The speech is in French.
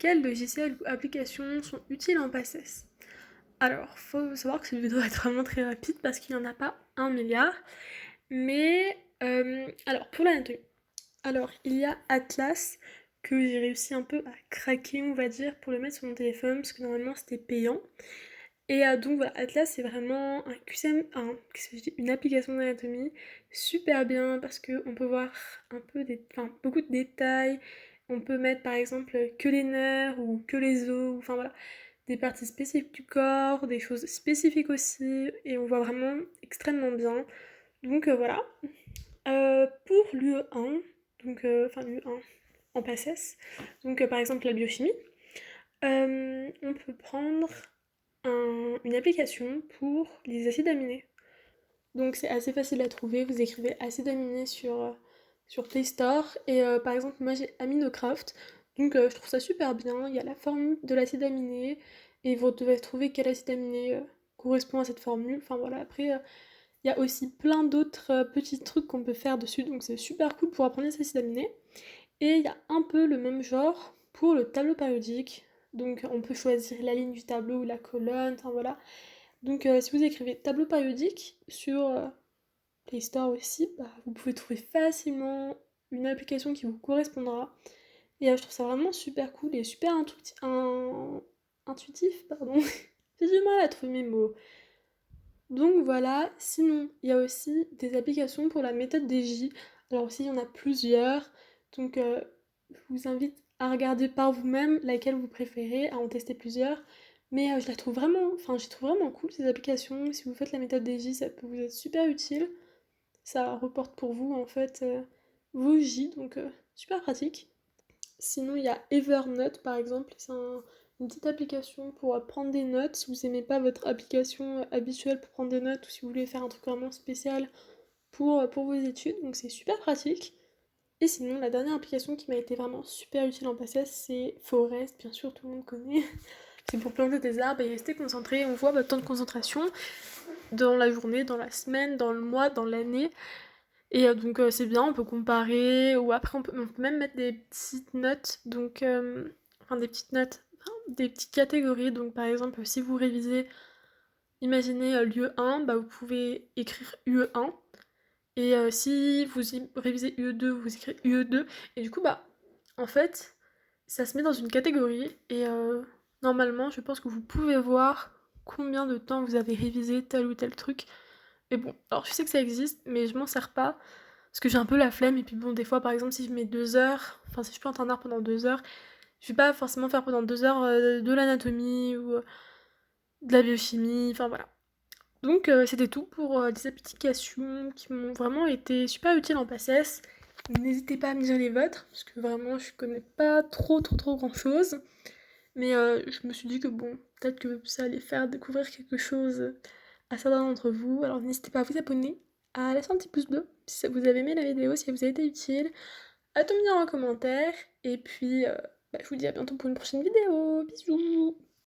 quels logiciels ou applications sont utiles en PACES? Alors, faut savoir que cette vidéo va être vraiment très rapide parce qu'il n'y en a pas un milliard. Mais, alors, pour l'anatomie. Alors, il y a Atlas que j'ai réussi un peu à craquer, on va dire, pour le mettre sur mon téléphone parce que normalement c'était payant. Et donc voilà, Atlas c'est vraiment un QCM, qu'est-ce que je dis, une application d'anatomie super bien parce que on peut voir un peu beaucoup de détails. On peut mettre par exemple que les nerfs ou que les os, enfin voilà, des parties spécifiques du corps, des choses spécifiques aussi, et on voit vraiment extrêmement bien. Donc voilà. Pour l'UE1, enfin l'UE1 en PACES, donc par exemple la biochimie, on peut prendre une application pour les acides aminés. Donc c'est assez facile à trouver, vous écrivez acide aminé sur Play Store, et par exemple moi j'ai Aminocraft, donc je trouve ça super bien, il y a la formule de l'acide aminé, et vous devez trouver quel acide aminé correspond à cette formule, enfin voilà, après il y a aussi plein d'autres petits trucs qu'on peut faire dessus, donc c'est super cool pour apprendre les acides aminés. Et il y a un peu le même genre pour le tableau périodique. Donc on peut choisir la ligne du tableau ou la colonne, enfin voilà. Donc si vous écrivez tableau périodique sur Play Store aussi, bah, vous pouvez trouver facilement une application qui vous correspondra. Et je trouve ça vraiment super cool et super intuitif, pardon. J'ai du mal à trouver mes mots. Donc voilà, sinon il y a aussi des applications pour la méthode des J. Alors aussi il y en a plusieurs, donc je vous invite à regarder par vous-même laquelle vous préférez, à en tester plusieurs. Mais je la trouve vraiment, enfin je les trouve vraiment cool ces applications. Si vous faites la méthode des J, ça peut vous être super utile. Ça reporte pour vous en fait vos J, donc super pratique. Sinon, il y a Evernote par exemple, une petite application pour prendre des notes. Si vous aimez pas votre application habituelle pour prendre des notes ou si vous voulez faire un truc vraiment spécial pour vos études, donc c'est super pratique. Et sinon, la dernière application qui m'a été vraiment super utile en passé, c'est Forest, bien sûr, tout le monde connaît. C'est pour planter des arbres et rester concentré. On voit votre temps de concentration dans la journée, dans la semaine, dans le mois, dans l'année. Et donc c'est bien, on peut comparer, ou après on peut même mettre des petites notes, donc enfin des petites notes, enfin, des petites catégories. Donc par exemple, si vous révisez, imaginez lieu 1, bah, vous pouvez écrire UE1. Et si vous révisez UE2, vous écrivez UE2. Et du coup, bah, en fait, ça se met dans une catégorie. Et normalement, je pense que vous pouvez voir combien de temps vous avez révisé tel ou tel truc. Mais bon, alors je sais que ça existe, mais je m'en sers pas. Parce que j'ai un peu la flemme, et puis bon, des fois, par exemple, si je mets 2 heures, enfin, si je plante un arbre pendant 2 heures, je vais pas forcément faire pendant 2 heures de l'anatomie ou de la biochimie, enfin voilà. Donc, c'était tout pour des applications qui m'ont vraiment été super utiles en PACES. N'hésitez pas à me dire les vôtres, parce que vraiment, je connais pas trop grand chose. Mais je me suis dit que bon, peut-être que ça allait faire découvrir quelque chose à certains d'entre vous. Alors n'hésitez pas à vous abonner, à laisser un petit pouce bleu si ça vous avez aimé la vidéo, si elle vous a été utile, à tout me dire en commentaire. Et puis, bah, je vous dis à bientôt pour une prochaine vidéo. Bisous!